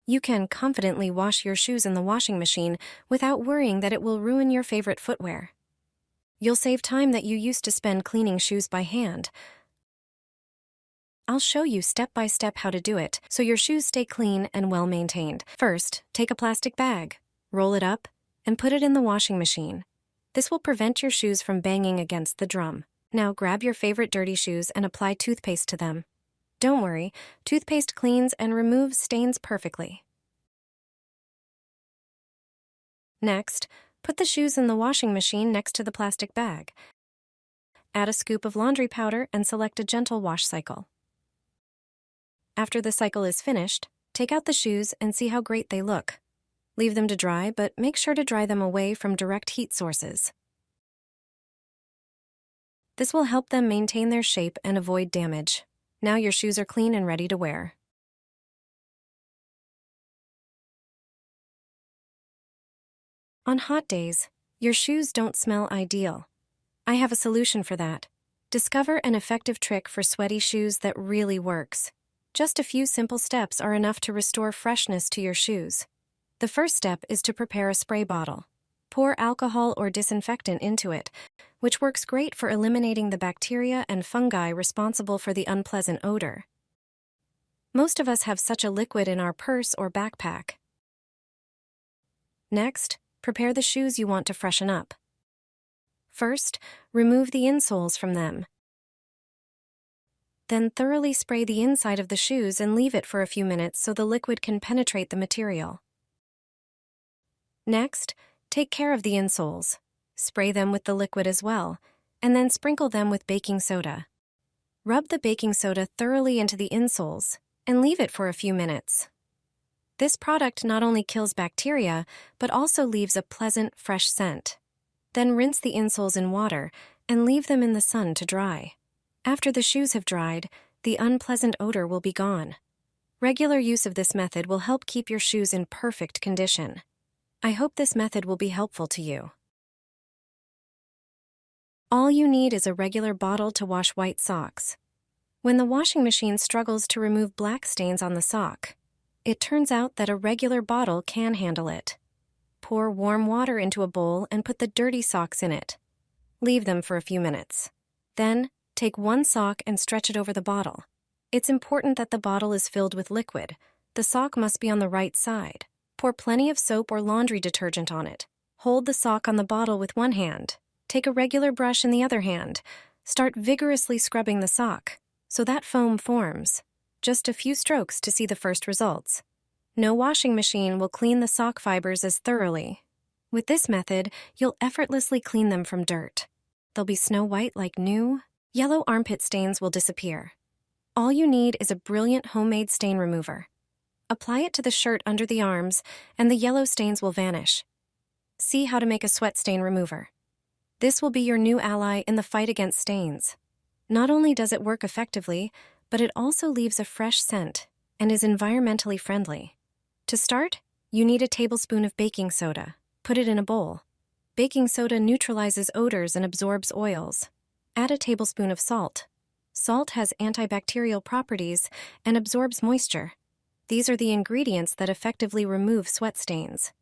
You can confidently wash your shoes in the washing machine without worrying that it will ruin your favorite footwear. You'll save time that you used to spend cleaning shoes by hand. I'll show you step by step how to do it so your shoes stay clean and well maintained. First, take a plastic bag, roll it up, and put it in the washing machine. This will prevent your shoes from banging against the drum. Now grab your favorite dirty shoes and apply toothpaste to them. Don't worry, toothpaste cleans and removes stains perfectly. Next, put the shoes in the washing machine next to the plastic bag. Add a scoop of laundry powder and select a gentle wash cycle. After the cycle is finished, take out the shoes and see how great they look. Leave them to dry, but make sure to dry them away from direct heat sources. This will help them maintain their shape and avoid damage. Now your shoes are clean and ready to wear. On hot days, your shoes don't smell ideal. I have a solution for that. Discover an effective trick for sweaty shoes that really works. Just a few simple steps are enough to restore freshness to your shoes. The first step is to prepare a spray bottle. Pour alcohol or disinfectant into it, which works great for eliminating the bacteria and fungi responsible for the unpleasant odor. Most of us have such a liquid in our purse or backpack. Next, prepare the shoes you want to freshen up. First, remove the insoles from them. Then thoroughly spray the inside of the shoes and leave it for a few minutes so the liquid can penetrate the material. Next, take care of the insoles. Spray them with the liquid as well, and then sprinkle them with baking soda. Rub the baking soda thoroughly into the insoles and leave it for a few minutes. This product not only kills bacteria, but also leaves a pleasant, fresh scent. Then rinse the insoles in water and leave them in the sun to dry. After the shoes have dried, the unpleasant odor will be gone. Regular use of this method will help keep your shoes in perfect condition. I hope this method will be helpful to you. All you need is a regular bottle to wash white socks. When the washing machine struggles to remove black stains on the sock, it turns out that a regular bottle can handle it. Pour warm water into a bowl and put the dirty socks in it. Leave them for a few minutes. Then, take one sock and stretch it over the bottle. It's important that the bottle is filled with liquid. The sock must be on the right side. Pour plenty of soap or laundry detergent on it. Hold the sock on the bottle with one hand. Take a regular brush in the other hand. Start vigorously scrubbing the sock, so that foam forms. Just a few strokes to see the first results. No washing machine will clean the sock fibers as thoroughly. With this method, you'll effortlessly clean them from dirt. They'll be snow white like new. Yellow armpit stains will disappear. All you need is a brilliant homemade stain remover. Apply it to the shirt under the arms, and the yellow stains will vanish. See how to make a sweat stain remover. This will be your new ally in the fight against stains. Not only does it work effectively, but it also leaves a fresh scent and is environmentally friendly. To start, you need a tablespoon of baking soda. Put it in a bowl. Baking soda neutralizes odors and absorbs oils. Add a tablespoon of salt. Salt has antibacterial properties and absorbs moisture. These are the ingredients that effectively remove sweat stains.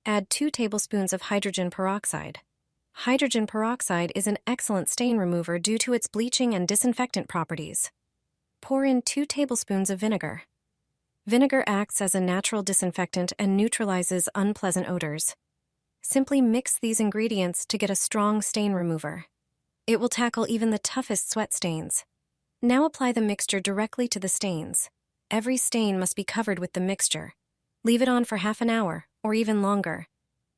Add 2 tablespoons of hydrogen peroxide. Hydrogen peroxide is an excellent stain remover due to its bleaching and disinfectant properties. Pour in 2 tablespoons of vinegar. Vinegar acts as a natural disinfectant and neutralizes unpleasant odors. Simply mix these ingredients to get a strong stain remover. It will tackle even the toughest sweat stains. Now apply the mixture directly to the stains. Every stain must be covered with the mixture. Leave it on for half an hour, or even longer.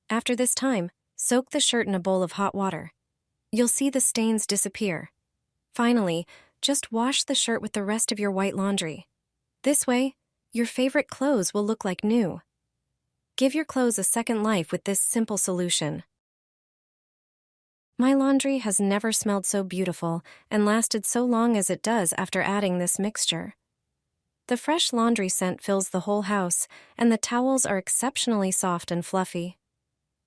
After this time, soak the shirt in a bowl of hot water. You'll see the stains disappear. Finally, just wash the shirt with the rest of your white laundry. This way, your favorite clothes will look like new. Give your clothes a second life with this simple solution. My laundry has never smelled so beautiful and lasted so long as it does after adding this mixture. The fresh laundry scent fills the whole house, and the towels are exceptionally soft and fluffy.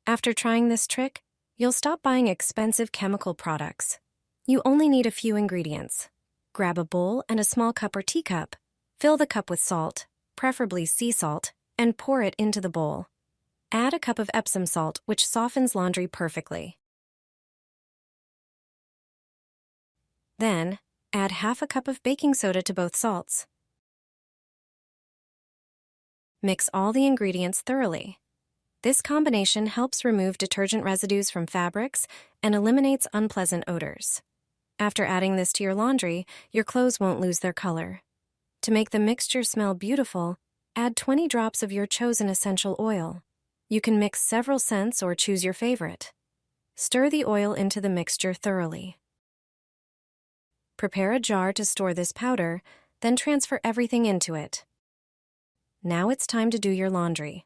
After trying this trick, you'll stop buying expensive chemical products. You only need a few ingredients. Grab a bowl and a small cup or teacup. Fill the cup with salt, preferably sea salt, and pour it into the bowl. Add a cup of Epsom salt, which softens laundry perfectly. Then, add half a cup of baking soda to both salts. Mix all the ingredients thoroughly. This combination helps remove detergent residues from fabrics and eliminates unpleasant odors. After adding this to your laundry, your clothes won't lose their color. To make the mixture smell beautiful, add 20 drops of your chosen essential oil. You can mix several scents or choose your favorite. Stir the oil into the mixture thoroughly. Prepare a jar to store this powder, then transfer everything into it. Now it's time to do your laundry.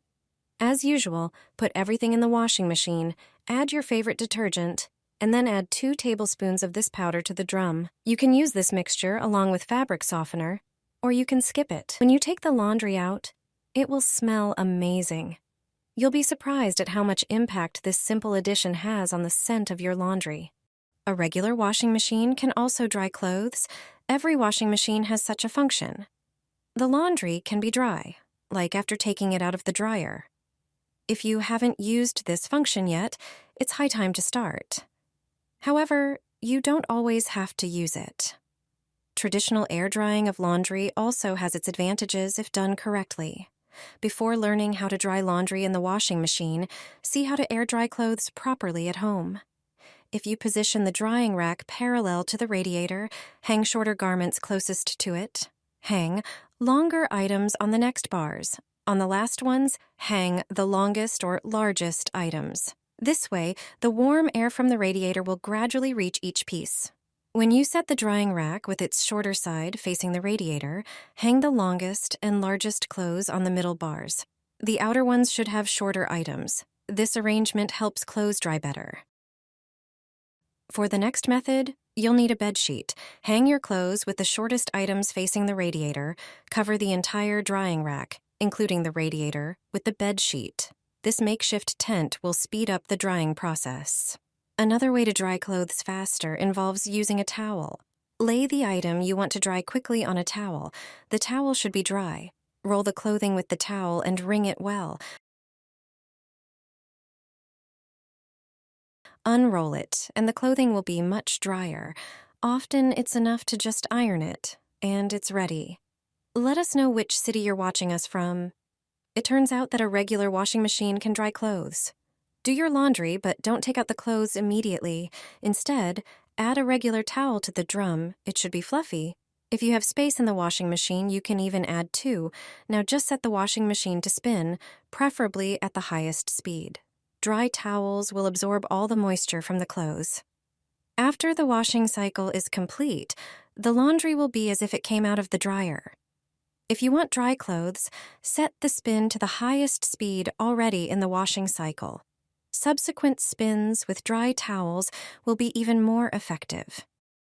As usual, put everything in the washing machine, add your favorite detergent, and then add 2 tablespoons of this powder to the drum. You can use this mixture along with fabric softener, or you can skip it. When you take the laundry out, it will smell amazing. You'll be surprised at how much impact this simple addition has on the scent of your laundry. A regular washing machine can also dry clothes. Every washing machine has such a function. The laundry can be dry, like after taking it out of the dryer. If you haven't used this function yet, it's high time to start. However, you don't always have to use it. Traditional air drying of laundry also has its advantages if done correctly. Before learning how to dry laundry in the washing machine, see how to air dry clothes properly at home. If you position the drying rack parallel to the radiator, hang shorter garments closest to it. Hang longer items on the next bars. On the last ones, hang the longest or largest items. This way, the warm air from the radiator will gradually reach each piece. When you set the drying rack with its shorter side facing the radiator, hang the longest and largest clothes on the middle bars. The outer ones should have shorter items. This arrangement helps clothes dry better. For the next method, you'll need a bed sheet. Hang your clothes with the shortest items facing the radiator. Cover the entire drying rack, including the radiator, with the bed sheet. This makeshift tent will speed up the drying process. Another way to dry clothes faster involves using a towel. Lay the item you want to dry quickly on a towel. The towel should be dry. Roll the clothing with the towel and wring it well. Unroll it, and the clothing will be much drier. Often it's enough to just iron it, and it's ready. Let us know which city you're watching us from. It turns out that a regular washing machine can dry clothes. Do your laundry, but don't take out the clothes immediately. Instead, add a regular towel to the drum. It should be fluffy. If you have space in the washing machine, you can even add 2. Now just set the washing machine to spin, preferably at the highest speed. Dry towels will absorb all the moisture from the clothes. After the washing cycle is complete, the laundry will be as if it came out of the dryer. If you want dry clothes, set the spin to the highest speed already in the washing cycle. Subsequent spins with dry towels will be even more effective.